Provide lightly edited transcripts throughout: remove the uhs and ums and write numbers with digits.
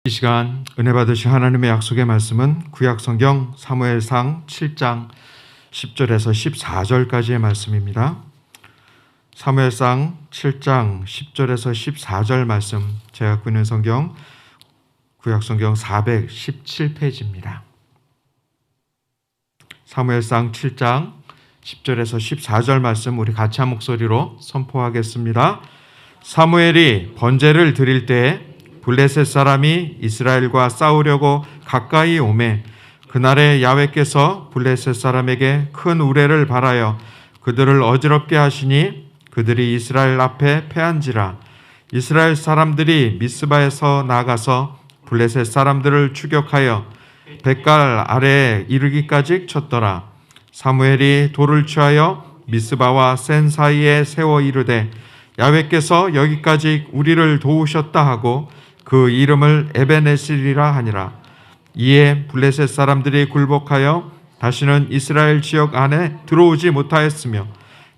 이 시간 은혜 받으신 하나님의 약속의 말씀은 구약성경 사무엘상 7장 10절에서 14절까지의 말씀입니다. 사무엘상 7장 10절에서 14절 말씀, 제가 갖고 있는 성경 구약성경 417페이지입니다. 사무엘상 7장 10절에서 14절 말씀 우리 같이 한 목소리로 선포하겠습니다. 사무엘이 번제를 드릴 때에 블레셋 사람이 이스라엘과 싸우려고 가까이 오매 그날에 야훼께서 블레셋 사람에게 큰 우레를 발하여 그들을 어지럽게 하시니 그들이 이스라엘 앞에 패한지라. 이스라엘 사람들이 미스바에서 나가서 블레셋 사람들을 추격하여 뱃갈 아래에 이르기까지 쳤더라. 사무엘이 돌을 취하여 미스바와 센 사이에 세워 이르되 야훼께서 여기까지 우리를 도우셨다 하고 그 이름을 에베네셀이라 하니라. 이에 블레셋 사람들이 굴복하여 다시는 이스라엘 지역 안에 들어오지 못하였으며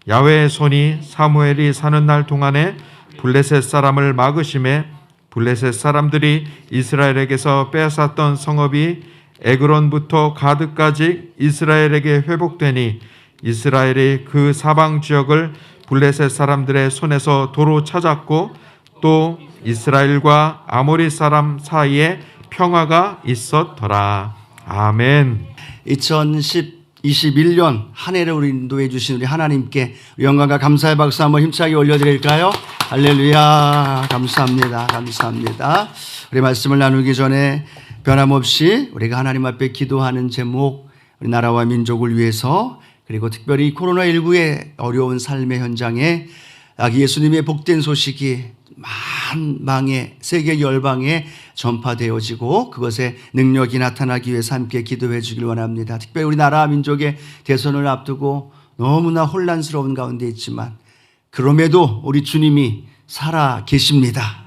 야훼의 손이 사무엘이 사는 날 동안에 블레셋 사람을 막으심에 블레셋 사람들이 이스라엘에게서 빼앗았던 성읍이 에그론부터 가드까지 이스라엘에게 회복되니 이스라엘이 그 사방 지역을 블레셋 사람들의 손에서 도로 찾았고 또 이스라엘과 아모리 사람 사이에 평화가 있었더라. 아멘. 2021년 한 해를 우리 인도해 주신 우리 하나님께 영광과 감사의 박수 한번 힘차게 올려드릴까요? 할렐루야. 감사합니다. 감사합니다. 우리 말씀을 나누기 전에 변함없이 우리가 하나님 앞에 기도하는 제목, 우리 나라와 민족을 위해서, 그리고 특별히 코로나19의 어려운 삶의 현장에 아기 예수님의 복된 소식이 만방에, 세계 열방에 전파되어지고 그것에 능력이 나타나기 위해서 함께 기도해 주길 원합니다. 특별히 우리 나라 민족의 대선을 앞두고 너무나 혼란스러운 가운데 있지만 그럼에도 우리 주님이 살아 계십니다.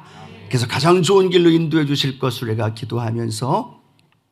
그래서 가장 좋은 길로 인도해 주실 것을 우리가 기도하면서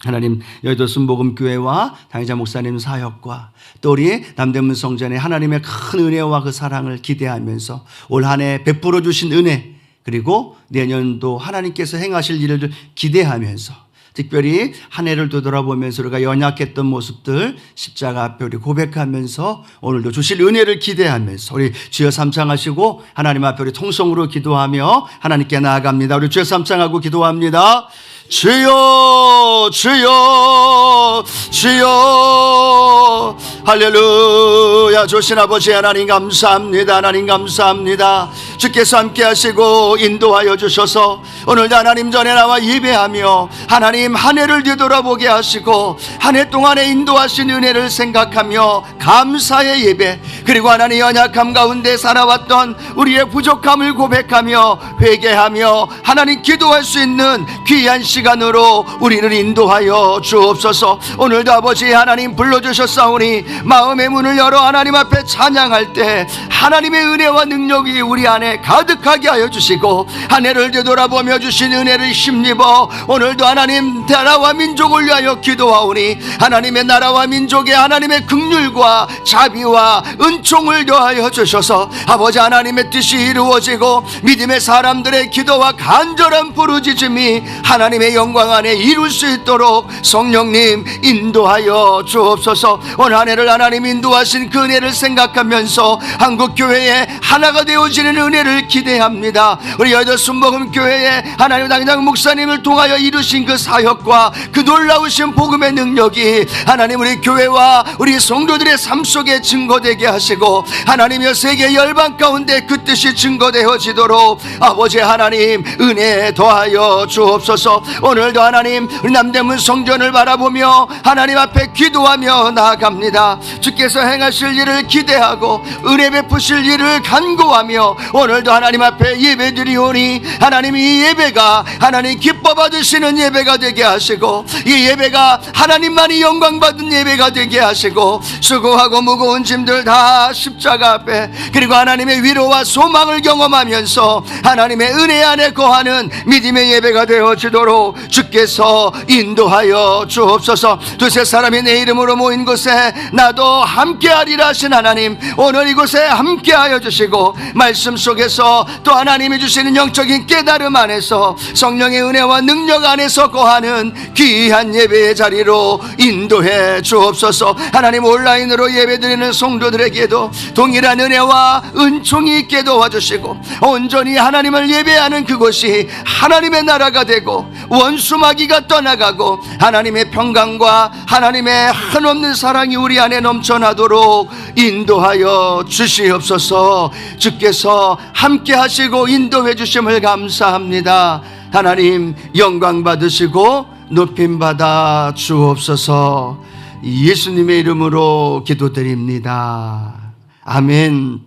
하나님 여의도 순복음교회와 당회자 목사님 사역과 또 우리 남대문 성전의 하나님의 큰 은혜와 그 사랑을 기대하면서 올 한 해 베풀어 주신 은혜, 그리고 내년도 하나님께서 행하실 일을 기대하면서 특별히 한 해를 되돌아보면서 우리가 연약했던 모습들 십자가 앞에 우리 고백하면서 오늘도 주실 은혜를 기대하면서 우리 주여 삼창하시고 하나님 앞에 우리 통성으로 기도하며 하나님께 나아갑니다. 우리 주여 삼창하고 기도합니다. 주여 주여 주여 할렐루야. 조신 아버지 하나님 감사합니다. 하나님 감사합니다. 주께서 함께 하시고 인도하여 주셔서 오늘도 하나님 전에 나와 예배하며 하나님 한 해를 되돌아보게 하시고 한 해 동안에 인도하신 은혜를 생각하며 감사의 예배, 그리고 하나님 연약함 가운데 살아왔던 우리의 부족함을 고백하며 회개하며 하나님 기도할 수 있는 귀한 시간으로 우리를 인도하여 주옵소서. 오늘도 아버지 하나님 불러주셨사오니 마음의 문을 열어 하나님 앞에 찬양할 때 하나님의 은혜와 능력이 우리 안에 가득하게 하여 주시고 한 해를 되돌아보며 주신 은혜를 힘입어 오늘도 하나님 나라와 민족을 위하여 기도하오니 하나님의 나라와 민족의 하나님의 긍휼과 자비와 은총을 더하여 주셔서 아버지 하나님의 뜻이 이루어지고 믿음의 사람들의 기도와 간절한 부르짖음이 하나님의 영광 안에 이룰 수 있도록 성령님 인도하여 주옵소서. 오늘 한 해를 하나님 인도하신 그 은혜를 생각하면서 한국교회에 하나가 되어지는 은혜를 기대합니다. 우리 여의도 순복음교회에 하나님 당장 목사님을 통하여 이루신 그 사역과 그 놀라우신 복음의 능력이 하나님 우리 교회와 우리 성도들의 삶 속에 증거되게 하시고 하나님여 세계 열방 가운데 그 뜻이 증거되어지도록 아버지 하나님 은혜 더하여 주옵소서. 오늘도 하나님 우리 남대문 성전을 바라보며 하나님 앞에 기도하며 나아갑니다. 주께서 행하실 일을 기대하고 은혜 베푸실 일을 간구하며 오늘도 하나님 앞에 예배드리오니 하나님 이 예배가 하나님 기뻐 받으시는 예배가 되게 하시고 이 예배가 하나님만이 영광 받은 예배가 되게 하시고 수고하고 무거운 짐들 다 십자가 앞에 그리고 하나님의 위로와 소망을 경험하면서 하나님의 은혜 안에 거하는 믿음의 예배가 되어지도록 하시고 주께서 인도하여 주옵소서. 두세 사람이 내 이름으로 모인 곳에 나도 함께하리라 하신 하나님, 오늘 이곳에 함께하여 주시고 말씀 속에서 또 하나님이 주시는 영적인 깨달음 안에서 성령의 은혜와 능력 안에서 거하는 귀한 예배의 자리로 인도해 주옵소서. 하나님, 온라인으로 예배드리는 성도들에게도 동일한 은혜와 은총이 있게 도와주시고 온전히 하나님을 예배하는 그곳이 하나님의 나라가 되고 원수 마귀가 떠나가고 하나님의 평강과 하나님의 한없는 사랑이 우리 안에 넘쳐나도록 인도하여 주시옵소서. 주께서 함께 하시고 인도해 주심을 감사합니다. 하나님, 영광 받으시고 높임 받아 주옵소서. 예수님의 이름으로 기도드립니다. 아멘.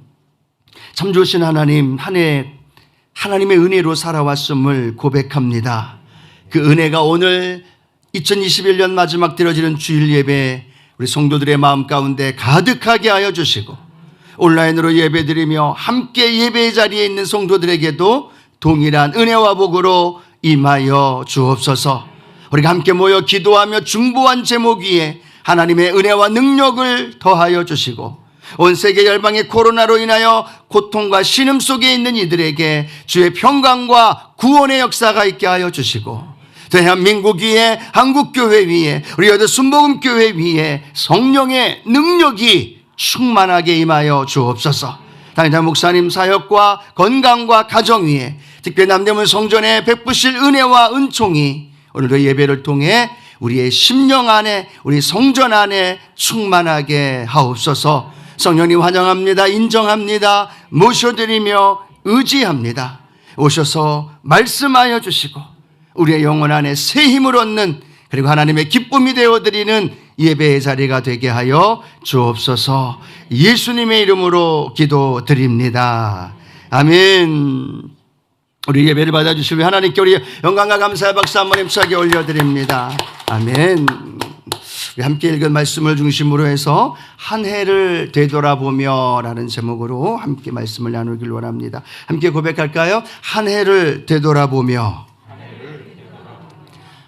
참 좋으신 하나님, 한 해 하나님의 은혜로 살아왔음을 고백합니다. 그 은혜가 오늘 2021년 마지막 드려지는 주일 예배 우리 성도들의 마음 가운데 가득하게 하여 주시고 온라인으로 예배드리며 함께 예배의 자리에 있는 성도들에게도 동일한 은혜와 복으로 임하여 주옵소서. 우리가 함께 모여 기도하며 중보한 제목 위에 하나님의 은혜와 능력을 더하여 주시고 온 세계 열방의 코로나로 인하여 고통과 신음 속에 있는 이들에게 주의 평강과 구원의 역사가 있게 하여 주시고 대한민국 위에, 한국교회 위에, 우리 여덟 순복음교회 위에 성령의 능력이 충만하게 임하여 주옵소서. 담임 목사님 사역과 건강과 가정 위에 특별히 남대문 성전에 베푸실 은혜와 은총이 오늘도 예배를 통해 우리의 심령 안에, 우리 성전 안에 충만하게 하옵소서. 성령님 환영합니다. 인정합니다. 모셔드리며 의지합니다. 오셔서 말씀하여 주시고 우리의 영혼 안에 새 힘을 얻는, 그리고 하나님의 기쁨이 되어드리는 예배의 자리가 되게 하여 주옵소서. 예수님의 이름으로 기도드립니다. 아멘. 우리 예배를 받아주시면 하나님께 우리 영광과 감사의 박수 한번 힘차게 올려드립니다. 아멘. 우리 함께 읽은 말씀을 중심으로 해서 한 해를 되돌아보며 라는 제목으로 함께 말씀을 나누길 원합니다. 함께 고백할까요? 한 해를 되돌아보며.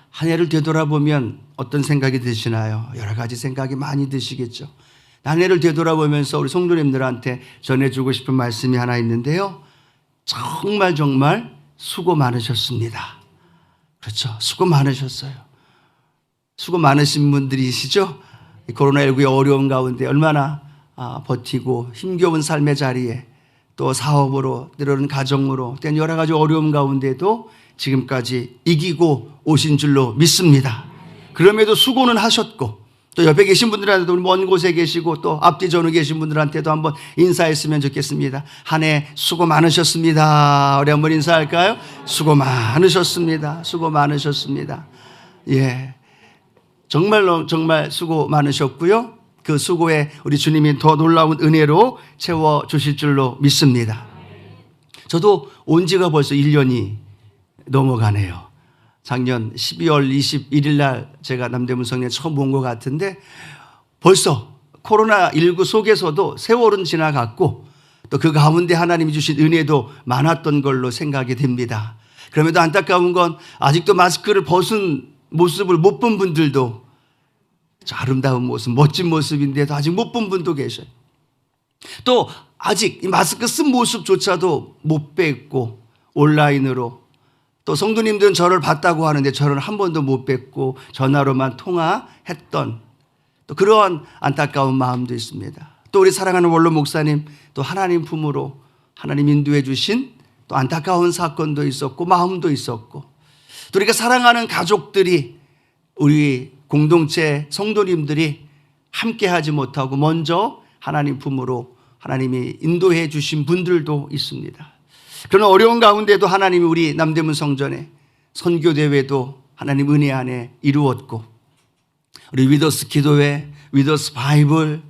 한 해를 되돌아보면 어떤 생각이 드시나요? 여러 가지 생각이 많이 드시겠죠. 한 해를 되돌아보면서 우리 성도님들한테 전해주고 싶은 말씀이 하나 있는데요. 정말 수고 많으셨습니다. 그렇죠. 수고 많으셨어요. 수고 많으신 분들이시죠. 코로나19의 어려운 가운데 얼마나 버티고 힘겨운 삶의 자리에 또 사업으로 때로는 가정으로 때는 여러 가지 어려움 가운데도 지금까지 이기고 오신 줄로 믿습니다. 그럼에도 수고는 하셨고 또 옆에 계신 분들한테도 먼 곳에 계시고 또 앞뒤 전후 계신 분들한테도 한번 인사했으면 좋겠습니다. 한 해 수고 많으셨습니다. 우리 한번 인사할까요? 수고 많으셨습니다. 수고 많으셨습니다. 예, 정말 수고 많으셨고요. 그 수고에 우리 주님이 더 놀라운 은혜로 채워주실 줄로 믿습니다. 저도 온 지가 벌써 1년이 넘어가네요. 작년 12월 21일 날 제가 남대문 성에 처음 온 것 같은데 벌써 코로나19 속에서도 세월은 지나갔고 또 그 가운데 하나님이 주신 은혜도 많았던 걸로 생각이 됩니다. 그럼에도 안타까운 건 아직도 마스크를 벗은 모습을 못 본 분들도, 저 아름다운 모습, 멋진 모습인데도 아직 못 본 분도 계셔요. 또 아직 이 마스크 쓴 모습조차도 못 뵙고 온라인으로, 또 성도님들은 저를 봤다고 하는데 저를 한 번도 못 뵙고 전화로만 통화했던 또 그러한 안타까운 마음도 있습니다. 또 우리 사랑하는 원로 목사님 또 하나님 품으로 하나님 인도해 주신 또 안타까운 사건도 있었고 마음도 있었고, 또 우리가 사랑하는 가족들이, 우리 공동체 성도님들이 함께하지 못하고 먼저 하나님 품으로 하나님이 인도해 주신 분들도 있습니다. 그런 어려운 가운데도 하나님이 우리 남대문 성전에 선교대회도 하나님 은혜 안에 이루었고, 우리 위더스 기도회, 위더스 바이블,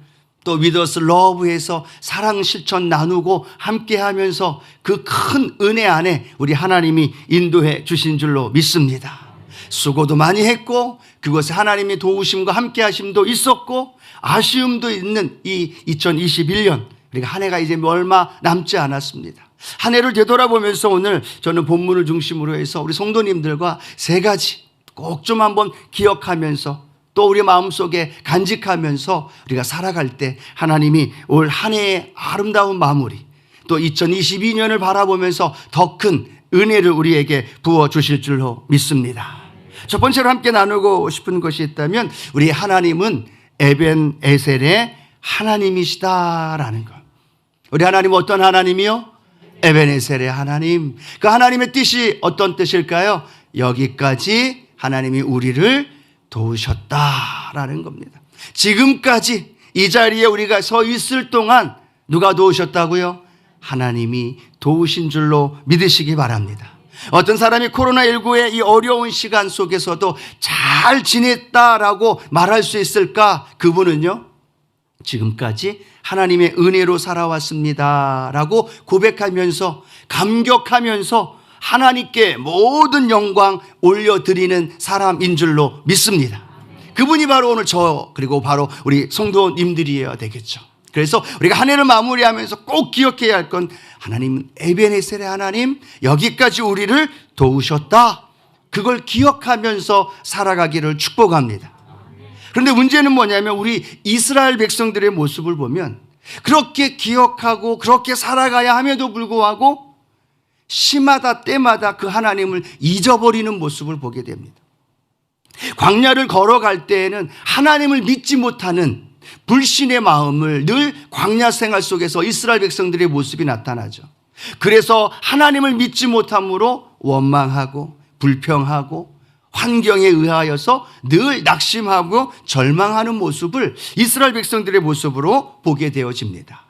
또 위더스 러브에서 사랑 실천 나누고 함께 하면서 그 큰 은혜 안에 우리 하나님이 인도해 주신 줄로 믿습니다. 수고도 많이 했고 그것에 하나님의 도우심과 함께 하심도 있었고 아쉬움도 있는 이 2021년, 우리가 한 해가 이제 얼마 남지 않았습니다. 한 해를 되돌아보면서 오늘 저는 본문을 중심으로 해서 우리 성도님들과 세 가지 꼭 좀 한번 기억하면서 또 우리 마음속에 간직하면서 우리가 살아갈 때 하나님이 올 한 해의 아름다운 마무리 또 2022년을 바라보면서 더 큰 은혜를 우리에게 부어주실 줄로 믿습니다. 첫 번째로 함께 나누고 싶은 것이 있다면 우리 하나님은 에벤에셀의 하나님이시다라는 것. 우리 하나님은 어떤 하나님이요? 에벤에셀의 하나님. 그 하나님의 뜻이 어떤 뜻일까요? 여기까지 하나님이 우리를 도우셨다라는 겁니다. 지금까지 이 자리에 우리가 서 있을 동안 누가 도우셨다고요? 하나님이 도우신 줄로 믿으시기 바랍니다. 어떤 사람이 코로나19의 이 어려운 시간 속에서도 잘 지냈다라고 말할 수 있을까? 그분은요, 지금까지 하나님의 은혜로 살아왔습니다라고 고백하면서 감격하면서 하나님께 모든 영광 올려드리는 사람인 줄로 믿습니다. 그분이 바로 오늘 저 그리고 바로 우리 성도님들이어야 되겠죠. 그래서 우리가 한 해를 마무리하면서 꼭 기억해야 할 건 하나님은 에벤에셀의 하나님, 여기까지 우리를 도우셨다. 그걸 기억하면서 살아가기를 축복합니다. 그런데 문제는 뭐냐면 우리 이스라엘 백성들의 모습을 보면 그렇게 기억하고 그렇게 살아가야 함에도 불구하고 시마다 때마다 그 하나님을 잊어버리는 모습을 보게 됩니다. 광야를 걸어갈 때에는 하나님을 믿지 못하는 불신의 마음을 늘 광야 생활 속에서 이스라엘 백성들의 모습이 나타나죠. 그래서 하나님을 믿지 못함으로 원망하고 불평하고 환경에 의하여서 늘 낙심하고 절망하는 모습을 이스라엘 백성들의 모습으로 보게 되어집니다.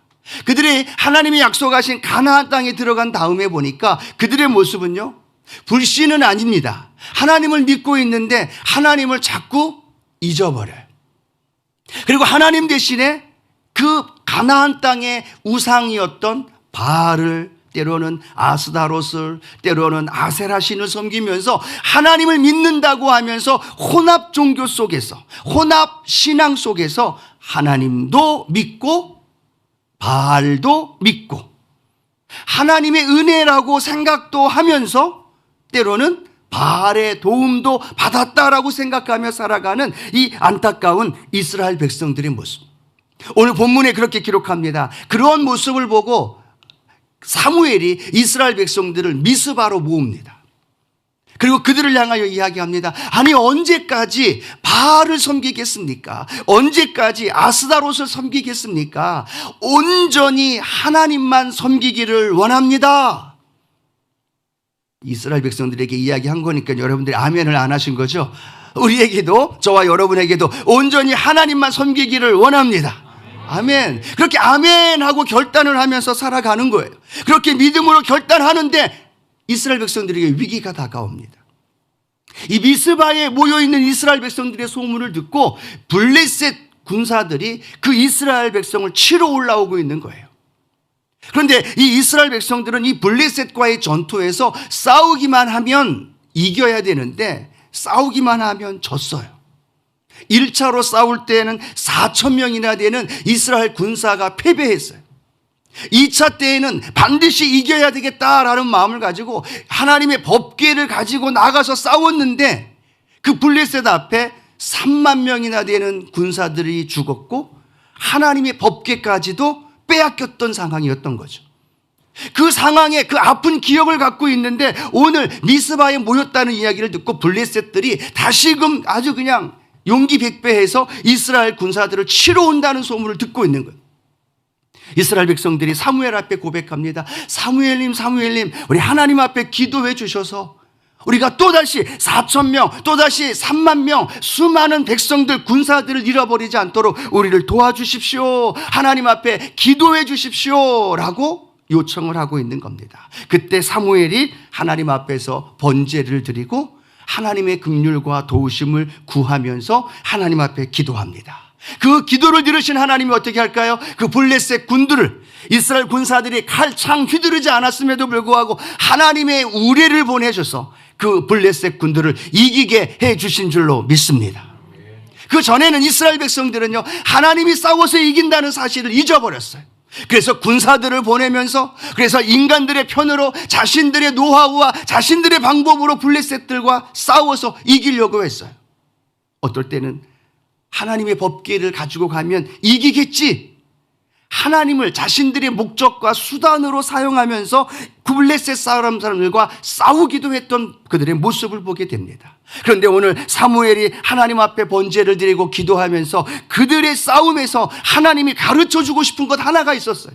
그들이 하나님이 약속하신 가나안 땅에 들어간 다음에 보니까 그들의 모습은요, 불신은 아닙니다. 하나님을 믿고 있는데 하나님을 자꾸 잊어버려요. 그리고 하나님 대신에 그 가나안 땅의 우상이었던 바알을, 때로는 아스다롯을, 때로는 아세라 신을 섬기면서 하나님을 믿는다고 하면서 혼합 종교 속에서, 혼합 신앙 속에서 하나님도 믿고 바알도 믿고 하나님의 은혜라고 생각도 하면서 때로는 바알의 도움도 받았다라고 생각하며 살아가는 이 안타까운 이스라엘 백성들의 모습. 오늘 본문에 그렇게 기록합니다. 그런 모습을 보고 사무엘이 이스라엘 백성들을 미스바로 모읍니다. 그리고 그들을 향하여 이야기합니다. 아니 언제까지 바알을 섬기겠습니까? 언제까지 아스다롯을 섬기겠습니까? 온전히 하나님만 섬기기를 원합니다. 이스라엘 백성들에게 이야기한 거니까 여러분들이 아멘을 안 하신 거죠? 우리에게도, 저와 여러분에게도 온전히 하나님만 섬기기를 원합니다. 아멘. 그렇게 아멘하고 결단을 하면서 살아가는 거예요. 그렇게 믿음으로 결단하는데 이스라엘 백성들에게 위기가 다가옵니다. 이 미스바에 모여있는 이스라엘 백성들의 소문을 듣고 블레셋 군사들이 그 이스라엘 백성을 치러 올라오고 있는 거예요. 그런데 이 이스라엘 백성들은 이 블레셋과의 전투에서 싸우기만 하면 이겨야 되는데 싸우기만 하면 졌어요. 1차로 싸울 때에는 4,000명이나 되는 이스라엘 군사가 패배했어요. 2차 때에는 반드시 이겨야 되겠다라는 마음을 가지고 하나님의 법궤를 가지고 나가서 싸웠는데 그 블레셋 앞에 3만 명이나 되는 군사들이 죽었고 하나님의 법궤까지도 빼앗겼던 상황이었던 거죠. 그 상황에 그 아픈 기억을 갖고 있는데 오늘 미스바에 모였다는 이야기를 듣고 블레셋들이 다시금 아주 그냥 용기 백배해서 이스라엘 군사들을 치러 온다는 소문을 듣고 있는 거예요. 이스라엘 백성들이 사무엘 앞에 고백합니다. 사무엘님, 사무엘님, 우리 하나님 앞에 기도해 주셔서 우리가 또다시 4,000명, 또다시 3만 명, 수많은 백성들, 군사들을 잃어버리지 않도록 우리를 도와주십시오. 하나님 앞에 기도해 주십시오. 라고 요청을 하고 있는 겁니다. 그때 사무엘이 하나님 앞에서 번제를 드리고 하나님의 긍휼과 도우심을 구하면서 하나님 앞에 기도합니다. 그 기도를 들으신 하나님이 어떻게 할까요? 그 블레셋 군들을 이스라엘 군사들이 칼창 휘두르지 않았음에도 불구하고 하나님의 우레를 보내셔서 그 블레셋 군들을 이기게 해 주신 줄로 믿습니다. 그 전에는 이스라엘 백성들은요, 하나님이 싸워서 이긴다는 사실을 잊어버렸어요. 그래서 군사들을 보내면서, 그래서 인간들의 편으로 자신들의 노하우와 자신들의 방법으로 블레셋들과 싸워서 이기려고 했어요. 어떨 때는 하나님의 법궤를 가지고 가면 이기겠지, 하나님을 자신들의 목적과 수단으로 사용하면서 블레셋 사람들과 싸우기도 했던 그들의 모습을 보게 됩니다. 그런데 오늘 사무엘이 하나님 앞에 번제를 드리고 기도하면서 그들의 싸움에서 하나님이 가르쳐주고 싶은 것 하나가 있었어요.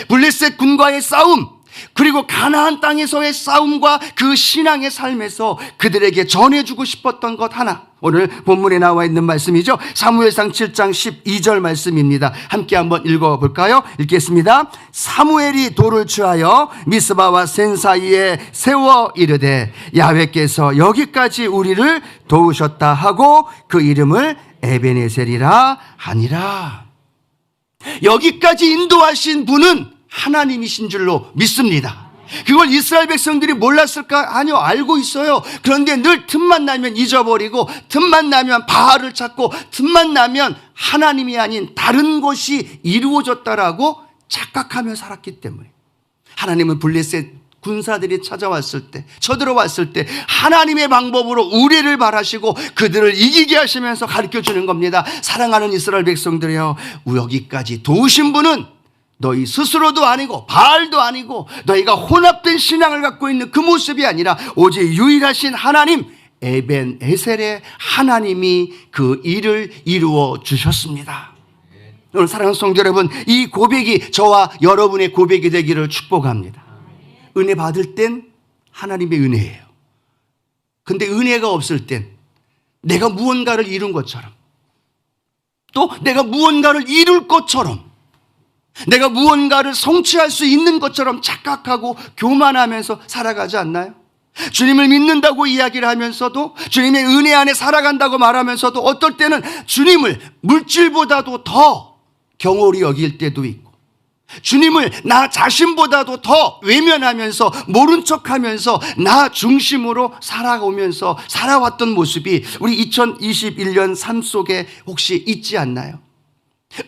블레셋 군과의 싸움, 그리고 가나안 땅에서의 싸움과 그 신앙의 삶에서 그들에게 전해주고 싶었던 것 하나, 오늘 본문에 나와 있는 말씀이죠. 사무엘상 7장 12절 말씀입니다. 함께 한번 읽어볼까요? 읽겠습니다. 사무엘이 돌을 취하여 미스바와 센 사이에 세워 이르되 야훼께서 여기까지 우리를 도우셨다 하고 그 이름을 에베네셀이라 하니라. 여기까지 인도하신 분은 하나님이신 줄로 믿습니다. 그걸 이스라엘 백성들이 몰랐을까? 아니요, 알고 있어요. 그런데 늘 틈만 나면 잊어버리고, 틈만 나면 바알을 찾고, 틈만 나면 하나님이 아닌 다른 것이 이루어졌다라고 착각하며 살았기 때문에, 하나님은 블레셋 군사들이 찾아왔을 때, 쳐들어왔을 때 하나님의 방법으로 우리를 바라시고 그들을 이기게 하시면서 가르쳐주는 겁니다. 사랑하는 이스라엘 백성들이여, 여기까지 도우신 분은 너희 스스로도 아니고 바알도 아니고 너희가 혼합된 신앙을 갖고 있는 그 모습이 아니라 오직 유일하신 하나님 에벤에셀의 하나님이 그 일을 이루어 주셨습니다. 오늘 사랑하는 성도 여러분, 이 고백이 저와 여러분의 고백이 되기를 축복합니다. 은혜 받을 땐 하나님의 은혜예요. 근데 은혜가 없을 땐 내가 무언가를 이룬 것처럼, 또 내가 무언가를 이룰 것처럼, 내가 무언가를 성취할 수 있는 것처럼 착각하고 교만하면서 살아가지 않나요? 주님을 믿는다고 이야기를 하면서도, 주님의 은혜 안에 살아간다고 말하면서도 어떨 때는 주님을 물질보다도 더 경홀히 여길 때도 있고, 주님을 나 자신보다도 더 외면하면서 모른 척하면서 나 중심으로 살아오면서 살아왔던 모습이 우리 2021년 삶 속에 혹시 있지 않나요?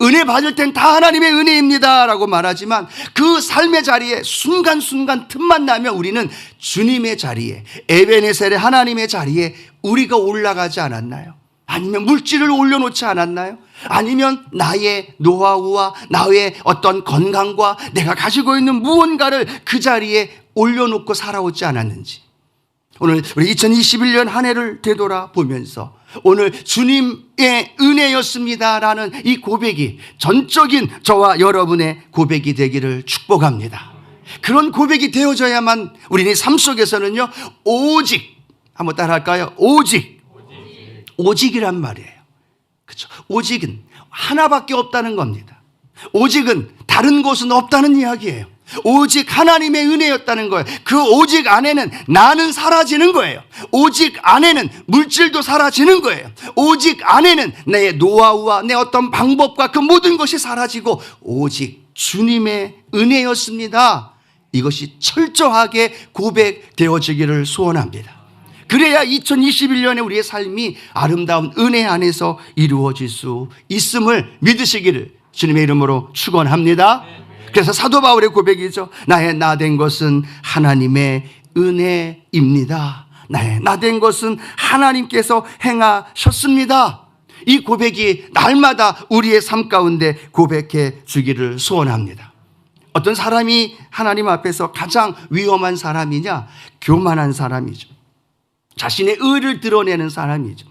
은혜 받을 땐 다 하나님의 은혜입니다 라고 말하지만 그 삶의 자리에 순간순간 틈만 나면 우리는 주님의 자리에, 에베네셀의 하나님의 자리에 우리가 올라가지 않았나요? 아니면 물질을 올려놓지 않았나요? 아니면 나의 노하우와 나의 어떤 건강과 내가 가지고 있는 무언가를 그 자리에 올려놓고 살아오지 않았는지, 오늘 우리 2021년 한 해를 되돌아보면서 오늘 주님의 은혜였습니다라는 이 고백이 전적인 저와 여러분의 고백이 되기를 축복합니다. 그런 고백이 되어져야만 우리의 삶 속에서는요, 오직, 한번 따라할까요? 오직이란 말이에요. 그렇죠? 오직은 하나밖에 없다는 겁니다. 오직은 다른 곳은 없다는 이야기예요. 오직 하나님의 은혜였다는 거예요. 그 오직 안에는 나는 사라지는 거예요. 오직 안에는 물질도 사라지는 거예요. 오직 안에는 내 노하우와 내 어떤 방법과 그 모든 것이 사라지고 오직 주님의 은혜였습니다. 이것이 철저하게 고백되어지기를 소원합니다. 그래야 2021년에 우리의 삶이 아름다운 은혜 안에서 이루어질 수 있음을 믿으시기를 주님의 이름으로 축원합니다. 그래서 사도 바울의 고백이죠. 나의 나된 것은 하나님의 은혜입니다. 나의 나된 것은 하나님께서 행하셨습니다. 이 고백이 날마다 우리의 삶 가운데 고백해 주기를 소원합니다. 어떤 사람이 하나님 앞에서 가장 위험한 사람이냐? 교만한 사람이죠. 자신의 의를 드러내는 사람이죠.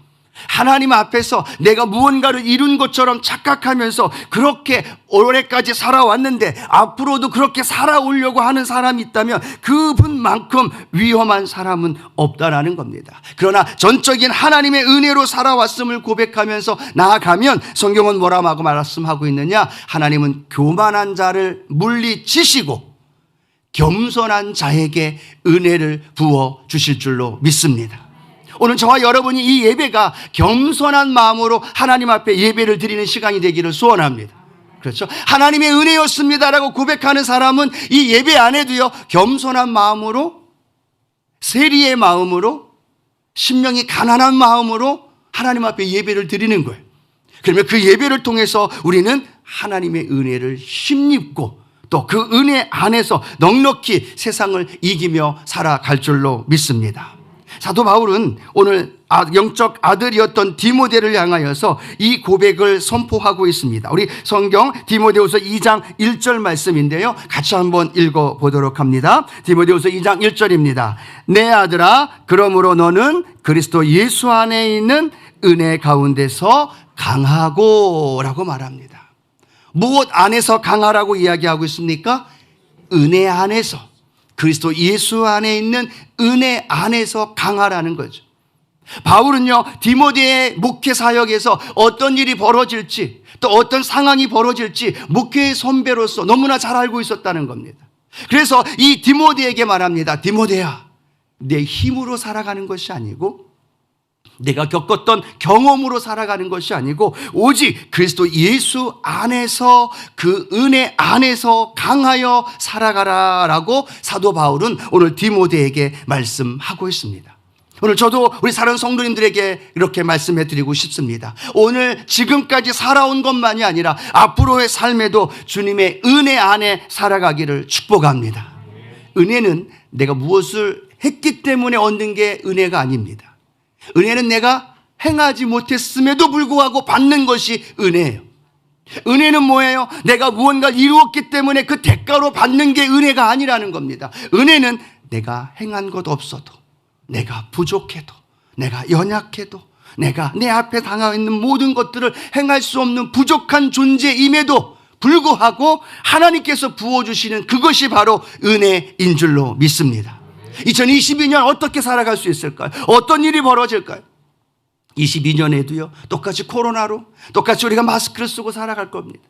하나님 앞에서 내가 무언가를 이룬 것처럼 착각하면서 그렇게 올해까지 살아왔는데 앞으로도 그렇게 살아오려고 하는 사람이 있다면 그분만큼 위험한 사람은 없다라는 겁니다. 그러나 전적인 하나님의 은혜로 살아왔음을 고백하면서 나아가면 성경은 뭐라고 말씀하고 있느냐? 하나님은 교만한 자를 물리치시고 겸손한 자에게 은혜를 부어 주실 줄로 믿습니다. 오늘 저와 여러분이 이 예배가 겸손한 마음으로 하나님 앞에 예배를 드리는 시간이 되기를 소원합니다. 그렇죠? 하나님의 은혜였습니다라고 고백하는 사람은 이 예배 안에도요, 겸손한 마음으로, 세리의 마음으로, 심령이 가난한 마음으로 하나님 앞에 예배를 드리는 거예요. 그러면 그 예배를 통해서 우리는 하나님의 은혜를 힘입고 또 그 은혜 안에서 넉넉히 세상을 이기며 살아갈 줄로 믿습니다. 사도 바울은 오늘 영적 아들이었던 디모데를 향하여서 이 고백을 선포하고 있습니다. 우리 성경 디모데후서 2장 1절 말씀인데요, 같이 한번 읽어보도록 합니다. 디모데후서 2장 1절입니다. 내 아들아, 그러므로 너는 그리스도 예수 안에 있는 은혜 가운데서 강하고 라고 말합니다. 무엇 안에서 강하라고 이야기하고 있습니까? 은혜 안에서, 그리스도 예수 안에 있는 은혜 안에서 강하라는 거죠. 바울은요, 디모데의 목회 사역에서 어떤 일이 벌어질지 또 어떤 상황이 벌어질지 목회의 선배로서 너무나 잘 알고 있었다는 겁니다. 그래서 이 디모데에게 말합니다. 디모데야, 내 힘으로 살아가는 것이 아니고 내가 겪었던 경험으로 살아가는 것이 아니고 오직 그리스도 예수 안에서, 그 은혜 안에서 강하여 살아가라라고 사도 바울은 오늘 디모데에게 말씀하고 있습니다. 오늘 저도 우리 사랑하는 성도님들에게 이렇게 말씀해 드리고 싶습니다. 오늘 지금까지 살아온 것만이 아니라 앞으로의 삶에도 주님의 은혜 안에 살아가기를 축복합니다. 은혜는 내가 무엇을 했기 때문에 얻는 게 은혜가 아닙니다. 은혜는 내가 행하지 못했음에도 불구하고 받는 것이 은혜예요. 은혜는 뭐예요? 내가 무언가를 이루었기 때문에 그 대가로 받는 게 은혜가 아니라는 겁니다. 은혜는 내가 행한 것 없어도, 내가 부족해도, 내가 연약해도, 내가 내 앞에 당하고 있는 모든 것들을 행할 수 없는 부족한 존재임에도 불구하고 하나님께서 부어주시는 그것이 바로 은혜인 줄로 믿습니다. 2022년 어떻게 살아갈 수 있을까요? 어떤 일이 벌어질까요? 22년에도요, 똑같이 코로나로, 똑같이 우리가 마스크를 쓰고 살아갈 겁니다.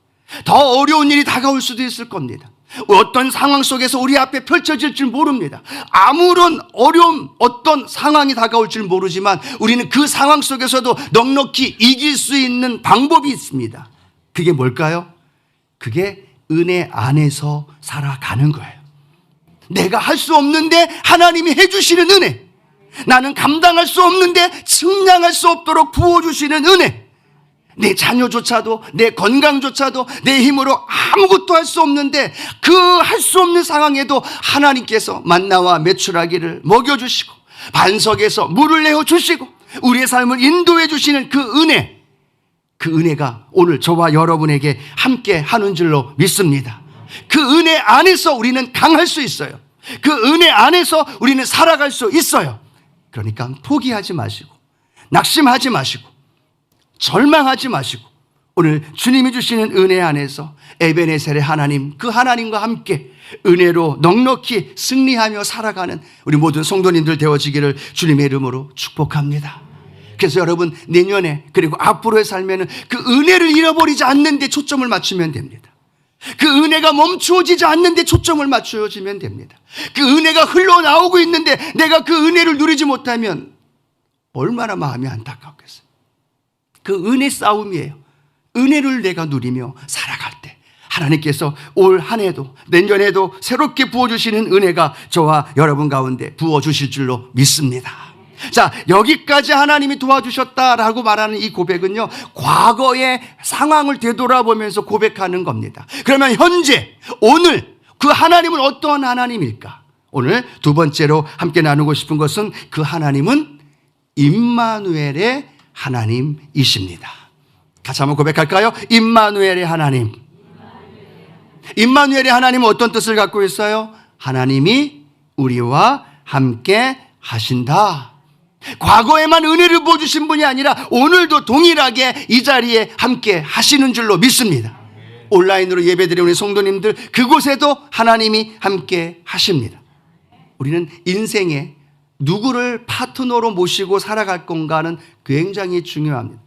더 어려운 일이 다가올 수도 있을 겁니다. 어떤 상황 속에서 우리 앞에 펼쳐질 줄 모릅니다. 아무런 어려움, 어떤 상황이 다가올 줄 모르지만 우리는 그 상황 속에서도 넉넉히 이길 수 있는 방법이 있습니다. 그게 뭘까요? 그게 은혜 안에서 살아가는 거예요. 내가 할 수 없는데 하나님이 해주시는 은혜, 나는 감당할 수 없는데 측량할 수 없도록 부어주시는 은혜, 내 자녀조차도, 내 건강조차도 내 힘으로 아무것도 할 수 없는데 그 할 수 없는 상황에도 하나님께서 만나와 메추라기를 먹여주시고 반석에서 물을 내어주시고 우리의 삶을 인도해 주시는 그 은혜, 그 은혜가 오늘 저와 여러분에게 함께 하는 줄로 믿습니다. 그 은혜 안에서 우리는 강할 수 있어요. 그 은혜 안에서 우리는 살아갈 수 있어요. 그러니까 포기하지 마시고, 낙심하지 마시고, 절망하지 마시고, 오늘 주님이 주시는 은혜 안에서 에베네셀의 하나님, 그 하나님과 함께 은혜로 넉넉히 승리하며 살아가는 우리 모든 성도님들 되어지기를 주님의 이름으로 축복합니다. 그래서 여러분, 내년에 그리고 앞으로의 삶에는 그 은혜를 잃어버리지 않는 데 초점을 맞추면 됩니다. 그 은혜가 멈추어지지 않는 데 초점을 맞추어지면 됩니다. 그 은혜가 흘러나오고 있는데 내가 그 은혜를 누리지 못하면 얼마나 마음이 안타깝겠어요. 그 은혜 싸움이에요. 은혜를 내가 누리며 살아갈 때 하나님께서 올 한 해도 내년에도 새롭게 부어주시는 은혜가 저와 여러분 가운데 부어주실 줄로 믿습니다. 자, 여기까지 하나님이 도와주셨다라고 말하는 이 고백은요, 과거의 상황을 되돌아보면서 고백하는 겁니다. 그러면 현재, 오늘 그 하나님은 어떠한 하나님일까? 오늘 두 번째로 함께 나누고 싶은 것은 그 하나님은 임마누엘의 하나님이십니다. 같이 한번 고백할까요? 임마누엘의 하나님. 임마누엘의 하나님은 어떤 뜻을 갖고 있어요? 하나님이 우리와 함께 하신다. 과거에만 은혜를 부어주신 분이 아니라 오늘도 동일하게 이 자리에 함께 하시는 줄로 믿습니다. 온라인으로 예배드리는 우리 성도님들, 그곳에도 하나님이 함께 하십니다. 우리는 인생에 누구를 파트너로 모시고 살아갈 건가는 굉장히 중요합니다.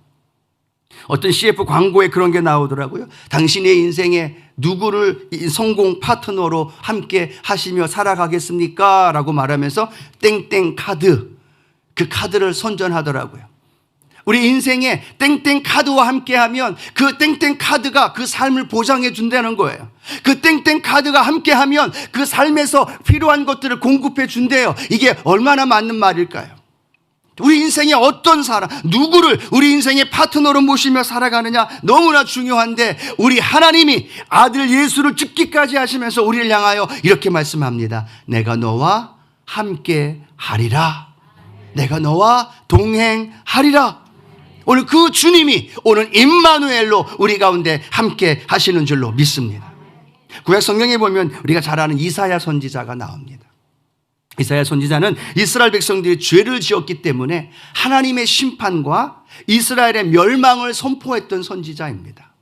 어떤 CF 광고에 그런 게 나오더라고요. 당신의 인생에 누구를 성공 파트너로 함께 하시며 살아가겠습니까? 라고 말하면서 땡땡 카드, 그 카드를 선전하더라고요. 우리 인생에 땡땡 카드와 함께하면 그 땡땡 카드가 그 삶을 보장해 준다는 거예요. 그 땡땡 카드가 함께하면 그 삶에서 필요한 것들을 공급해 준대요. 이게 얼마나 맞는 말일까요? 우리 인생에 어떤 사람, 누구를 우리 인생의 파트너로 모시며 살아가느냐 너무나 중요한데, 우리 하나님이 아들 예수를 죽기까지 하시면서 우리를 향하여 이렇게 말씀합니다. 내가 너와 함께 하리라. 내가 너와 동행하리라. 오늘 그 주님이 오늘 임마누엘로 우리 가운데 함께 하시는 줄로 믿습니다. 구약 성경에 보면 우리가 잘 아는 이사야 선지자가 나옵니다. 이사야 선지자는 이스라엘 백성들이 죄를 지었기 때문에 하나님의 심판과 이스라엘의 멸망을 선포했던 선지자입니다.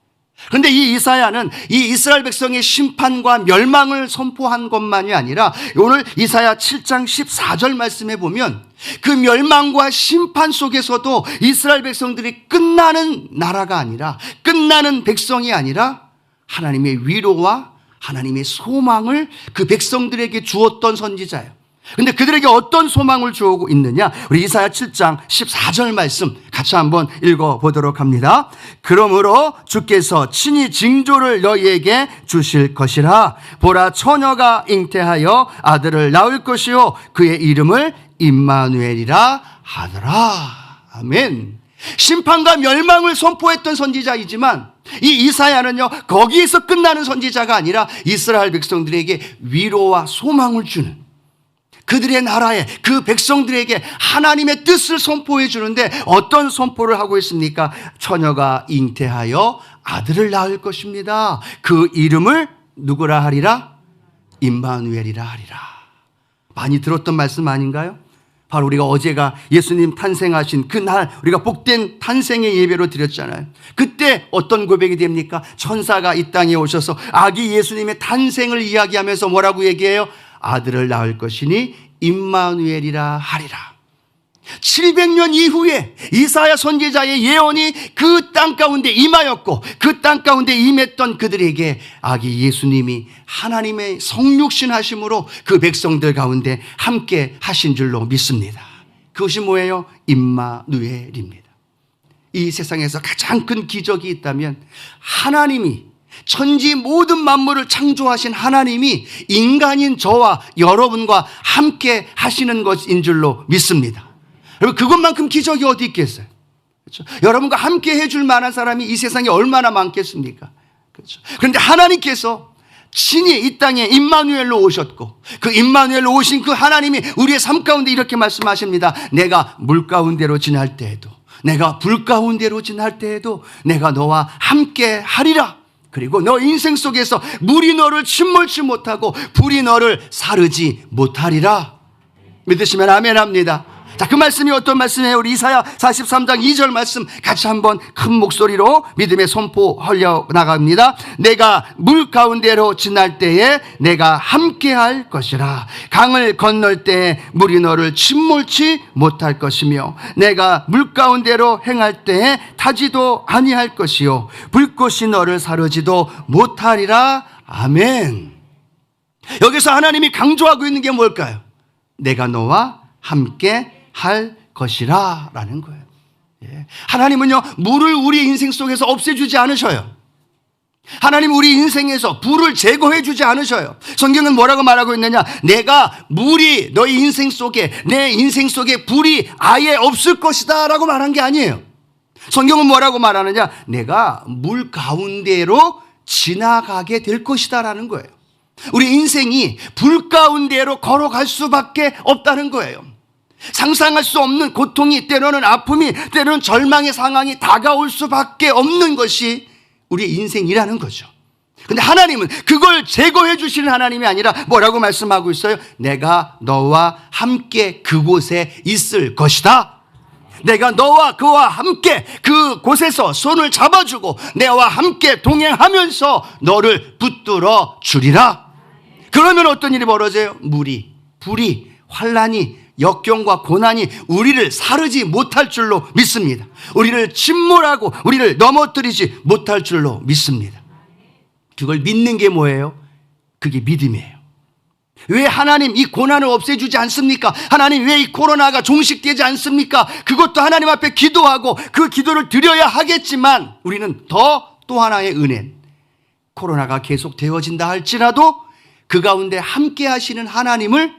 그런데 이 이사야는 이 이스라엘 백성의 심판과 멸망을 선포한 것만이 아니라 오늘 이사야 7장 14절 말씀에 보면 그 멸망과 심판 속에서도 이스라엘 백성들이 끝나는 나라가 아니라, 끝나는 백성이 아니라 하나님의 위로와 하나님의 소망을 그 백성들에게 주었던 선지자예요. 근데 그들에게 어떤 소망을 주고 있느냐? 우리 이사야 7장 14절 말씀 같이 한번 읽어보도록 합니다. 그러므로 주께서 친히 징조를 너희에게 주실 것이라. 보라, 처녀가 잉태하여 아들을 낳을 것이요 그의 이름을 임마누엘이라 하더라. 아멘. 심판과 멸망을 선포했던 선지자이지만 이 이사야는요, 거기에서 끝나는 선지자가 아니라 이스라엘 백성들에게 위로와 소망을 주는, 그들의 나라에, 그 백성들에게 하나님의 뜻을 선포해 주는데 어떤 선포를 하고 있습니까? 처녀가 잉태하여 아들을 낳을 것입니다. 그 이름을 누구라 하리라? 임마누엘이라 하리라. 많이 들었던 말씀 아닌가요? 바로 우리가 어제가 예수님 탄생하신 그날 우리가 복된 탄생의 예배로 드렸잖아요. 그때 어떤 고백이 됩니까? 천사가 이 땅에 오셔서 아기 예수님의 탄생을 이야기하면서 뭐라고 얘기해요? 아들을 낳을 것이니 임마누엘이라 하리라. 700년 이후에 이사야 선지자의 예언이 그 땅 가운데 임하였고, 그 땅 가운데 임했던 그들에게 아기 예수님이 하나님의 성육신 하심으로 그 백성들 가운데 함께 하신 줄로 믿습니다. 그것이 뭐예요? 임마누엘입니다. 이 세상에서 가장 큰 기적이 있다면 하나님이, 천지 모든 만물을 창조하신 하나님이 인간인 저와 여러분과 함께 하시는 것인 줄로 믿습니다. 여러분, 그것만큼 기적이 어디 있겠어요? 그렇죠? 여러분과 함께 해줄 만한 사람이 이 세상에 얼마나 많겠습니까? 그렇죠? 그런데 하나님께서 친히 이 땅에 임마누엘로 오셨고, 그 임마누엘로 오신 그 하나님이 우리의 삶 가운데 이렇게 말씀하십니다. 내가 물 가운데로 지날 때에도, 내가 불 가운데로 지날 때에도 내가 너와 함께 하리라. 그리고 너 인생 속에서 물이 너를 침몰치 못하고 불이 너를 사르지 못하리라. 믿으시면 아멘 합니다. 자, 그 말씀이 어떤 말씀이에요? 우리 이사야 43장 2절 말씀 같이 한번 큰 목소리로 믿음의 선포하려 나갑니다. 내가 물 가운데로 지날 때에 내가 함께할 것이라. 강을 건널 때에 물이 너를 침몰치 못할 것이며, 내가 물 가운데로 행할 때에 타지도 아니할 것이요 불꽃이 너를 사르지도 못하리라. 아멘. 여기서 하나님이 강조하고 있는 게 뭘까요? 내가 너와 함께 할 것이라 라는 거예요. 하나님은요, 물을 우리 인생 속에서 없애주지 않으셔요. 하나님 우리 인생에서 불을 제거해 주지 않으셔요. 성경은 뭐라고 말하고 있느냐? 내가 물이 너희 인생 속에, 내 인생 속에 불이 아예 없을 것이다 라고 말한 게 아니에요. 성경은 뭐라고 말하느냐? 내가 물 가운데로 지나가게 될 것이다 라는 거예요. 우리 인생이 불 가운데로 걸어갈 수밖에 없다는 거예요. 상상할 수 없는 고통이, 때로는 아픔이, 때로는 절망의 상황이 다가올 수밖에 없는 것이 우리 인생이라는 거죠. 근데 하나님은 그걸 제거해 주시는 하나님이 아니라 뭐라고 말씀하고 있어요? 내가 너와 함께 그곳에 있을 것이다. 내가 너와 그와 함께 그곳에서 손을 잡아주고 내와 함께 동행하면서 너를 붙들어 주리라. 그러면 어떤 일이 벌어져요? 물이, 불이, 환란이, 역경과 고난이 우리를 사르지 못할 줄로 믿습니다. 우리를 침몰하고 우리를 넘어뜨리지 못할 줄로 믿습니다. 그걸 믿는 게 뭐예요? 그게 믿음이에요. 왜 하나님 이 고난을 없애주지 않습니까? 하나님 왜 이 코로나가 종식되지 않습니까? 그것도 하나님 앞에 기도하고 그 기도를 드려야 하겠지만, 우리는 또 하나의 은혜, 코로나가 계속 되어진다 할지라도 그 가운데 함께 하시는 하나님을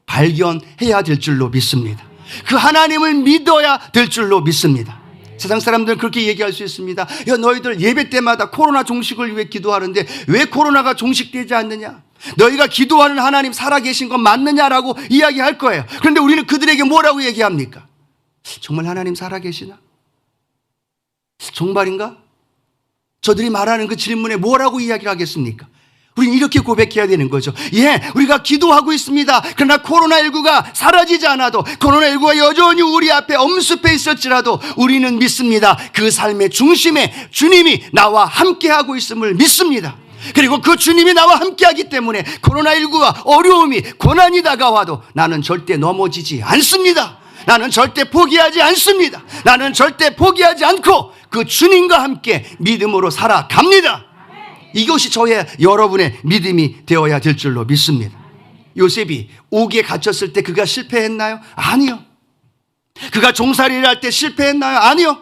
발견해야 될 줄로 믿습니다. 그 하나님을 믿어야 될 줄로 믿습니다. 세상 사람들은 그렇게 얘기할 수 있습니다. 야, 너희들 예배 때마다 코로나 종식을 위해 기도하는데 왜 코로나가 종식되지 않느냐? 너희가 기도하는 하나님 살아계신 건 맞느냐라고 이야기할 거예요. 그런데 우리는 그들에게 뭐라고 얘기합니까? 정말 하나님 살아계시나? 정말인가? 저들이 말하는 그 질문에 뭐라고 이야기를 하겠습니까? 우리는 이렇게 고백해야 되는 거죠. 예, 우리가 기도하고 있습니다. 그러나 코로나19가 사라지지 않아도, 코로나19가 여전히 우리 앞에 엄습해 있을지라도 우리는 믿습니다. 그 삶의 중심에 주님이 나와 함께하고 있음을 믿습니다. 그리고 그 주님이 나와 함께하기 때문에 코로나19가 어려움이, 고난이 다가와도 나는 절대 넘어지지 않습니다. 나는 절대 포기하지 않습니다. 나는 절대 포기하지 않고 그 주님과 함께 믿음으로 살아갑니다. 이것이 저의 여러분의 믿음이 되어야 될 줄로 믿습니다. 요셉이 옥에 갇혔을 때 그가 실패했나요? 아니요. 그가 종살이를 할 때 실패했나요? 아니요.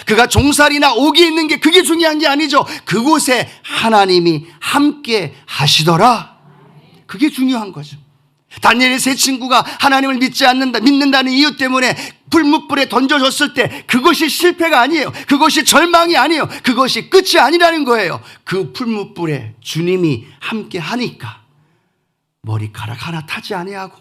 그가 종살이나 옥에 있는 게 그게 중요한 게 아니죠. 그곳에 하나님이 함께 하시더라. 그게 중요한 거죠. 다니엘의 세 친구가 하나님을 믿는다는 이유 때문에 불뭇불에 던져졌을 때 그것이 실패가 아니에요. 그것이 절망이 아니에요. 그것이 끝이 아니라는 거예요. 그 불뭇불에 주님이 함께 하니까 머리카락 하나 타지 아니하고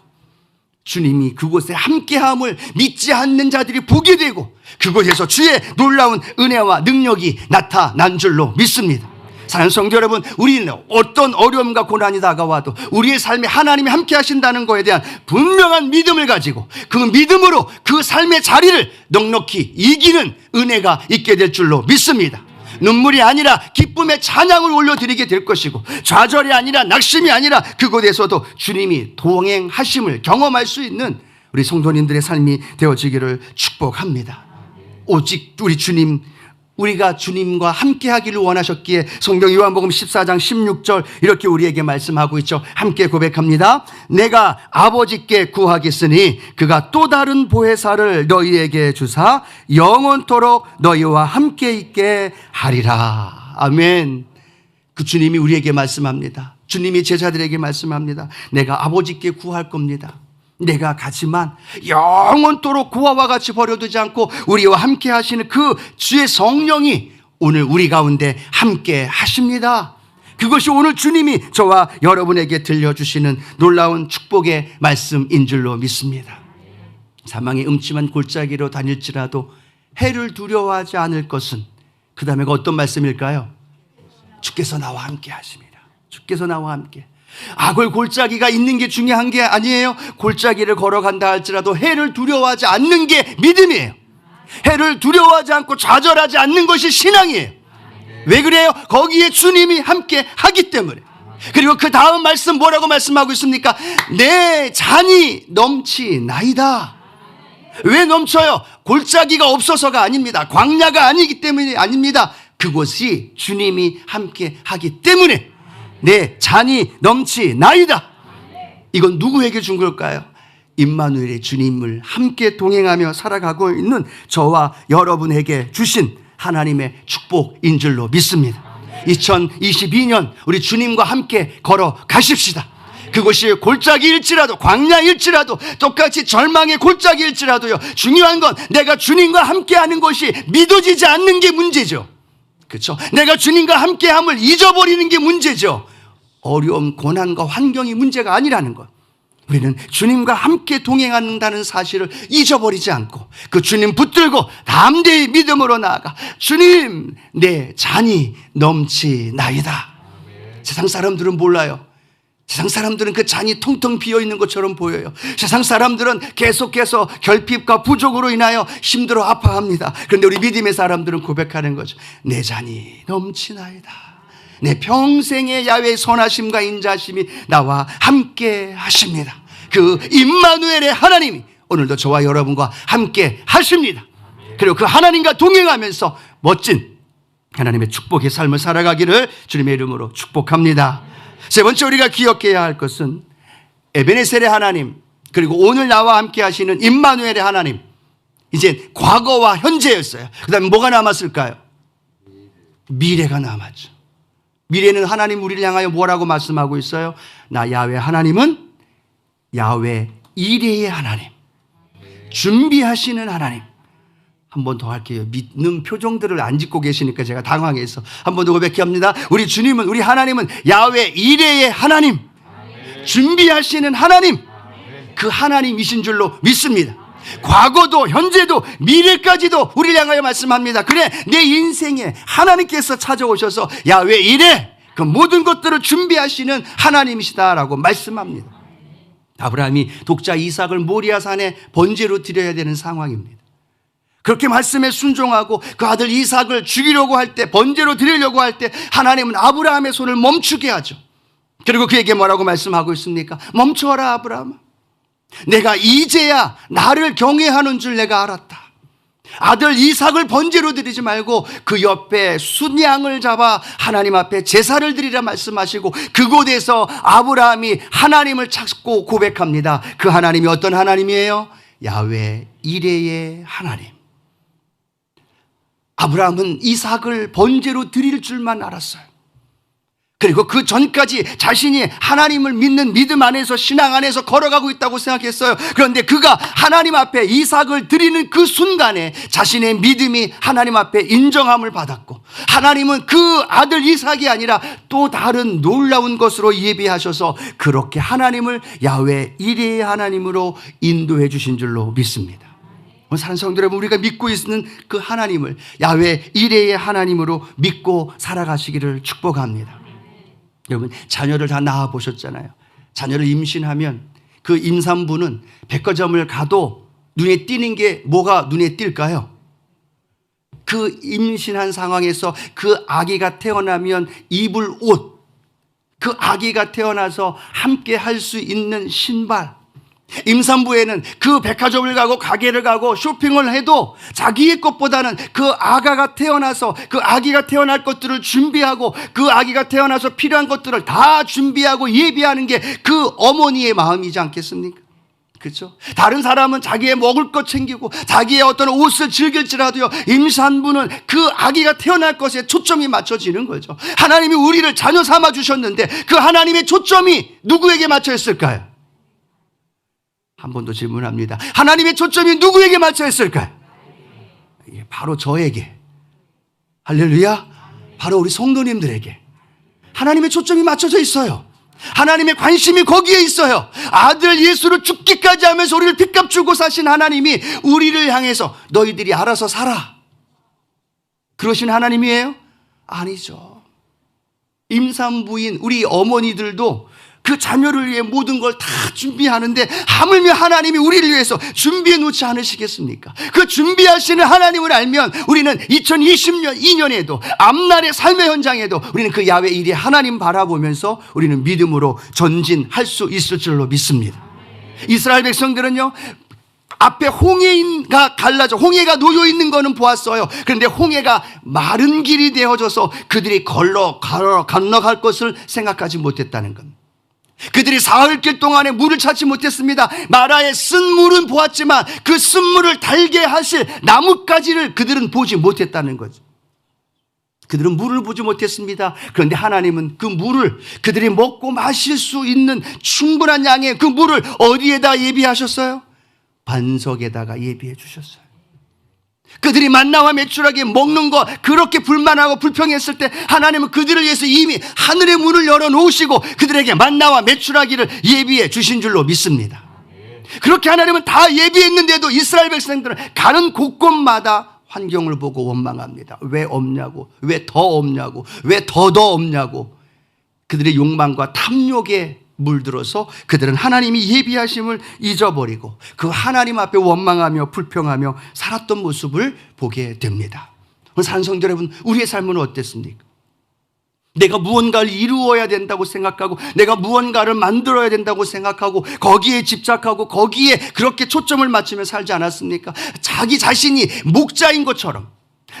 주님이 그곳에 함께함을 믿지 않는 자들이 보게 되고 그곳에서 주의 놀라운 은혜와 능력이 나타난 줄로 믿습니다. 사랑하는 성도 여러분, 우리는 어떤 어려움과 고난이 다가와도 우리의 삶에 하나님이 함께 하신다는 것에 대한 분명한 믿음을 가지고 그 믿음으로 그 삶의 자리를 넉넉히 이기는 은혜가 있게 될 줄로 믿습니다. 눈물이 아니라 기쁨의 찬양을 올려드리게 될 것이고 좌절이 아니라 낙심이 아니라 그곳에서도 주님이 동행하심을 경험할 수 있는 우리 성도님들의 삶이 되어지기를 축복합니다. 오직 우리 주님, 우리가 주님과 함께 하기를 원하셨기에 성경 요한복음 14장 16절 이렇게 우리에게 말씀하고 있죠. 함께 고백합니다. 내가 아버지께 구하겠으니 그가 또 다른 보혜사를 너희에게 주사 영원토록 너희와 함께 있게 하리라. 아멘. 그 주님이 우리에게 말씀합니다. 주님이 제자들에게 말씀합니다. 내가 아버지께 구할 겁니다. 내가 가지만 영원토록 그와 같이 버려두지 않고 우리와 함께 하시는 그 주의 성령이 오늘 우리 가운데 함께 하십니다. 그것이 오늘 주님이 저와 여러분에게 들려주시는 놀라운 축복의 말씀인 줄로 믿습니다. 사망의 음침한 골짜기로 다닐지라도 해를 두려워하지 않을 것은, 그 다음에가 어떤 말씀일까요? 주께서 나와 함께 하십니다. 주께서 나와 함께. 악을 골짜기가 있는 게 중요한 게 아니에요. 골짜기를 걸어간다 할지라도 해를 두려워하지 않는 게 믿음이에요. 해를 두려워하지 않고 좌절하지 않는 것이 신앙이에요. 왜 그래요? 거기에 주님이 함께 하기 때문에. 그리고 그 다음 말씀 뭐라고 말씀하고 있습니까? 내 잔이 넘치나이다. 왜 넘쳐요? 골짜기가 없어서가 아닙니다. 광야가 아니기 때문이 아닙니다. 그곳이 주님이 함께 하기 때문에 내 잔이 넘치나이다. 이건 누구에게 준 걸까요? 임마누엘의 주님을 함께 동행하며 살아가고 있는 저와 여러분에게 주신 하나님의 축복인 줄로 믿습니다. 2022년 우리 주님과 함께 걸어가십시다. 그것이 골짜기일지라도 광야일지라도 똑같이 절망의 골짜기일지라도요, 중요한 건 내가 주님과 함께하는 것이 믿어지지 않는 게 문제죠. 그렇죠? 내가 주님과 함께함을 잊어버리는 게 문제죠. 어려움, 고난과 환경이 문제가 아니라는 것. 우리는 주님과 함께 동행한다는 사실을 잊어버리지 않고 그 주님 붙들고 담대히 믿음으로 나아가 주님, 내 잔이 넘치나이다. 세상 사람들은 몰라요. 세상 사람들은 그 잔이 텅텅 비어있는 것처럼 보여요. 세상 사람들은 계속해서 결핍과 부족으로 인하여 힘들어 아파합니다. 그런데 우리 믿음의 사람들은 고백하는 거죠. 내 잔이 넘치나이다. 내 평생의 야훼의 선하심과 인자심이 나와 함께 하십니다. 그 임마누엘의 하나님이 오늘도 저와 여러분과 함께 하십니다. 그리고 그 하나님과 동행하면서 멋진 하나님의 축복의 삶을 살아가기를 주님의 이름으로 축복합니다. 세 번째 우리가 기억해야 할 것은 에베네셀의 하나님, 그리고 오늘 나와 함께 하시는 임마누엘의 하나님. 이제 과거와 현재였어요. 그 다음에 뭐가 남았을까요? 미래가 남았죠. 미래는 하나님 우리를 향하여 뭐라고 말씀하고 있어요? 나 야훼 하나님은 야훼 이레의 하나님. 준비하시는 하나님. 한 번 더 할게요. 믿는 표정들을 안 짓고 계시니까 제가 당황해서 한 번 더 고백합니다. 우리 주님은, 우리 하나님은 야훼 이레의 하나님, 준비하시는 하나님, 그 하나님이신 줄로 믿습니다. 과거도 현재도 미래까지도 우리를 향하여 말씀합니다. 그래, 내 인생에 하나님께서 찾아오셔서 야훼 이레, 그 모든 것들을 준비하시는 하나님이시다라고 말씀합니다. 아브라함이 독자 이삭을 모리아 산에 번제로 드려야 되는 상황입니다. 그렇게 말씀에 순종하고 그 아들 이삭을 죽이려고 할 때, 번제로 드리려고 할 때 하나님은 아브라함의 손을 멈추게 하죠. 그리고 그에게 뭐라고 말씀하고 있습니까? 멈춰라 아브라함아, 내가 이제야 나를 경외하는 줄 내가 알았다. 아들 이삭을 번제로 드리지 말고 그 옆에 순양을 잡아 하나님 앞에 제사를 드리라 말씀하시고, 그곳에서 아브라함이 하나님을 찾고 고백합니다. 그 하나님이 어떤 하나님이에요? 야훼 이레의 하나님. 아브라함은 이삭을 번제로 드릴 줄만 알았어요. 그리고 그 전까지 자신이 하나님을 믿는 믿음 안에서, 신앙 안에서 걸어가고 있다고 생각했어요. 그런데 그가 하나님 앞에 이삭을 드리는 그 순간에 자신의 믿음이 하나님 앞에 인정함을 받았고, 하나님은 그 아들 이삭이 아니라 또 다른 놀라운 것으로 예비하셔서 그렇게 하나님을 야훼 이레의 하나님으로 인도해 주신 줄로 믿습니다. 사랑하는 성도 여러분, 우리가 믿고 있는 그 하나님을 야훼 이레의 하나님으로 믿고 살아가시기를 축복합니다. 여러분, 자녀를 다 낳아 보셨잖아요. 자녀를 임신하면 그 임산부는 백화점을 가도 눈에 띄는 게 뭐가 눈에 띌까요? 그 임신한 상황에서 그 아기가 태어나면 입을 옷, 그 아기가 태어나서 함께 할 수 있는 신발. 임산부에는 그 백화점을 가고 가게를 가고 쇼핑을 해도 자기의 것보다는 그 아가가 태어나서 그 아기가 태어날 것들을 준비하고, 그 아기가 태어나서 필요한 것들을 다 준비하고 예비하는 게 그 어머니의 마음이지 않겠습니까? 그렇죠? 다른 사람은 자기의 먹을 것 챙기고 자기의 어떤 옷을 즐길지라도요, 임산부는 그 아기가 태어날 것에 초점이 맞춰지는 거죠. 하나님이 우리를 자녀 삼아 주셨는데 그 하나님의 초점이 누구에게 맞춰 있을까요? 한 번 더 질문합니다. 하나님의 초점이 누구에게 맞춰 있을까요? 바로 저에게. 할렐루야. 바로 우리 성도님들에게 하나님의 초점이 맞춰져 있어요. 하나님의 관심이 거기에 있어요. 아들 예수를 죽기까지 하면서 우리를 핏값 주고 사신 하나님이 우리를 향해서 너희들이 알아서 살아, 그러신 하나님이에요? 아니죠. 임산부인 우리 어머니들도 그 자녀를 위해 모든 걸 다 준비하는데 하물며 하나님이 우리를 위해서 준비해 놓지 않으시겠습니까? 그 준비하시는 하나님을 알면 우리는 2020년 2년에도 앞날의 삶의 현장에도 우리는 그 야훼 이레 하나님 바라보면서 우리는 믿음으로 전진할 수 있을 줄로 믿습니다. 이스라엘 백성들은요, 앞에 홍해가 갈라져, 홍해가 놓여 있는 거는 보았어요. 그런데 홍해가 마른 길이 되어져서 그들이 건너갈 것을 생각하지 못했다는 겁니다. 그들이 사흘길 동안에 물을 찾지 못했습니다. 마라에 쓴 물은 보았지만 그 쓴 물을 달게 하실 나뭇가지를 그들은 보지 못했다는 거죠. 그들은 물을 보지 못했습니다. 그런데 하나님은 그 물을, 그들이 먹고 마실 수 있는 충분한 양의 그 물을 어디에다 예비하셨어요? 반석에다가 예비해 주셨어요. 그들이 만나와 메추라기 먹는 거 그렇게 불만하고 불평했을 때 하나님은 그들을 위해서 이미 하늘의 문을 열어놓으시고 그들에게 만나와 메추라기를 예비해 주신 줄로 믿습니다. 그렇게 하나님은 다 예비했는데도 이스라엘 백성들은 가는 곳곳마다 환경을 보고 원망합니다. 왜 없냐고, 왜 더 없냐고, 왜 더 없냐고. 그들의 욕망과 탐욕에 물들어서 그들은 하나님이 예비하심을 잊어버리고 그 하나님 앞에 원망하며 불평하며 살았던 모습을 보게 됩니다. 산성들 여러분, 우리의 삶은 어땠습니까? 내가 무언가를 이루어야 된다고 생각하고 내가 무언가를 만들어야 된다고 생각하고 거기에 집착하고 거기에 그렇게 초점을 맞추며 살지 않았습니까? 자기 자신이 목자인 것처럼,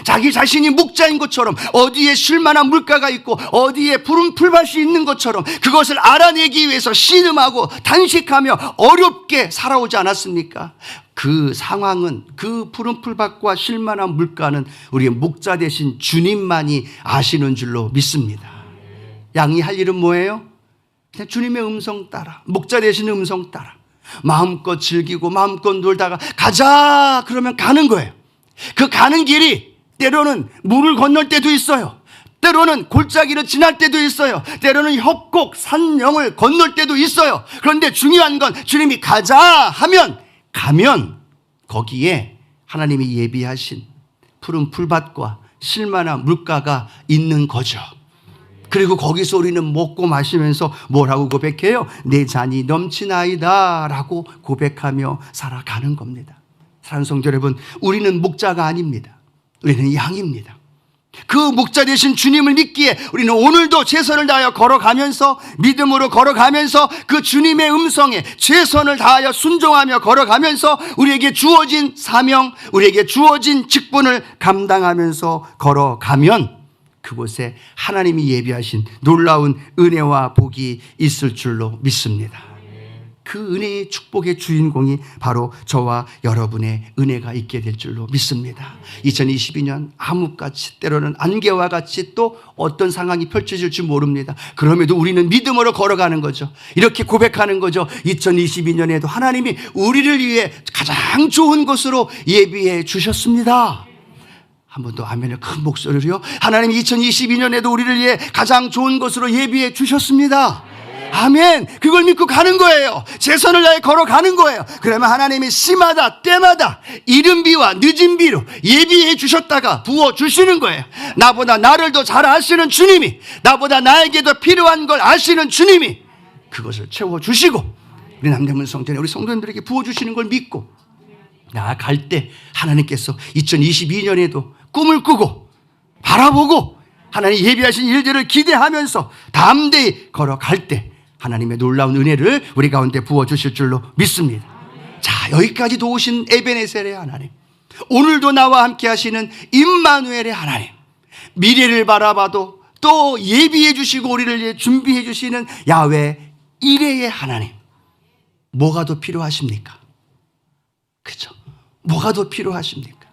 자기 자신이 목자인 것처럼, 어디에 쉴 만한 물가가 있고 어디에 푸른 풀밭이 있는 것처럼 그것을 알아내기 위해서 신음하고 단식하며 어렵게 살아오지 않았습니까? 그 상황은, 그 푸른 풀밭과 쉴 만한 물가는 우리의 목자 되신 주님만이 아시는 줄로 믿습니다. 양이 할 일은 뭐예요? 그냥 주님의 음성 따라, 목자 되신 음성 따라, 마음껏 즐기고 마음껏 놀다가 가자 그러면 가는 거예요. 그 가는 길이 때로는 물을 건널 때도 있어요. 때로는 골짜기를 지날 때도 있어요. 때로는 협곡 산령을 건널 때도 있어요. 그런데 중요한 건 주님이 가자 하면 가면 거기에 하나님이 예비하신 푸른 풀밭과 실만한 물가가 있는 거죠. 그리고 거기서 우리는 먹고 마시면서 뭐라고 고백해요? 내 잔이 넘치나이다 라고 고백하며 살아가는 겁니다. 사랑하는 성도 여러분, 우리는 목자가 아닙니다. 우리는 양입니다. 그 목자 되신 주님을 믿기에 우리는 오늘도 최선을 다하여 걸어가면서 믿음으로 걸어가면서 그 주님의 음성에 최선을 다하여 순종하며 걸어가면서 우리에게 주어진 사명, 우리에게 주어진 직분을 감당하면서 걸어가면 그곳에 하나님이 예비하신 놀라운 은혜와 복이 있을 줄로 믿습니다. 그 은혜의 축복의 주인공이 바로 저와 여러분의 은혜가 있게 될 줄로 믿습니다. 2022년 암흑같이 때로는 안개와 같이 또 어떤 상황이 펼쳐질지 모릅니다. 그럼에도 우리는 믿음으로 걸어가는 거죠. 이렇게 고백하는 거죠. 2022년에도 하나님이 우리를 위해 가장 좋은 곳으로 예비해 주셨습니다. 한 번 더 아멘을 큰 목소리로요. 하나님이 2022년에도 우리를 위해 가장 좋은 곳으로 예비해 주셨습니다. 아멘. 그걸 믿고 가는 거예요. 최선을 다해 걸어가는 거예요. 그러면 하나님이 시마다 때마다 이른 비와 늦은 비로 예비해 주셨다가 부어주시는 거예요. 나보다 나를 더 잘 아시는 주님이, 나보다 나에게 더 필요한 걸 아시는 주님이 그것을 채워주시고 우리 남대문 성전에 우리 성도님들에게 부어주시는 걸 믿고 나아갈 때 하나님께서 2022년에도 꿈을 꾸고 바라보고 하나님 예비하신 일들을 기대하면서 담대히 걸어갈 때 하나님의 놀라운 은혜를 우리 가운데 부어주실 줄로 믿습니다. 자, 여기까지 도우신 에베네셀의 하나님, 오늘도 나와 함께 하시는 임마누엘의 하나님, 미래를 바라봐도 또 예비해 주시고 우리를 위해 준비해 주시는 야훼 이레의 하나님, 뭐가 더 필요하십니까? 그렇죠? 뭐가 더 필요하십니까?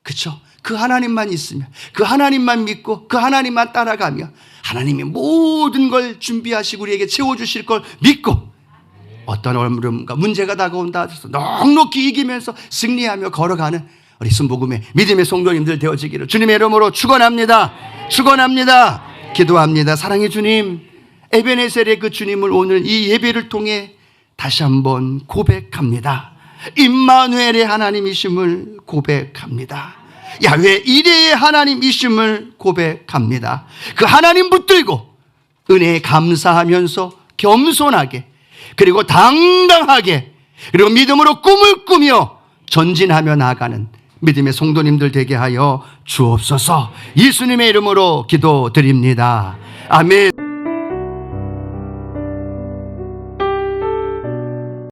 그렇죠? 그 하나님만 있으면, 그 하나님만 믿고 그 하나님만 따라가며 하나님이 모든 걸 준비하시고 우리에게 채워주실 걸 믿고 어떤 어려움과 문제가 다가온다 해서 넉넉히 이기면서 승리하며 걸어가는 우리 순복음의 믿음의 성도님들 되어지기를 주님의 이름으로 축원합니다. 축원합니다. 기도합니다. 사랑의 주님, 에베네셀의 그 주님을 오늘 이 예배를 통해 다시 한번 고백합니다. 임마누엘의 하나님이심을 고백합니다. 야훼 이레의 하나님이심을 고백합니다. 그 하나님 붙들고 은혜에 감사하면서 겸손하게 그리고 당당하게 그리고 믿음으로 꿈을 꾸며 전진하며 나아가는 믿음의 성도님들 되게 하여 주옵소서. 예수님의 이름으로 기도드립니다. 아멘.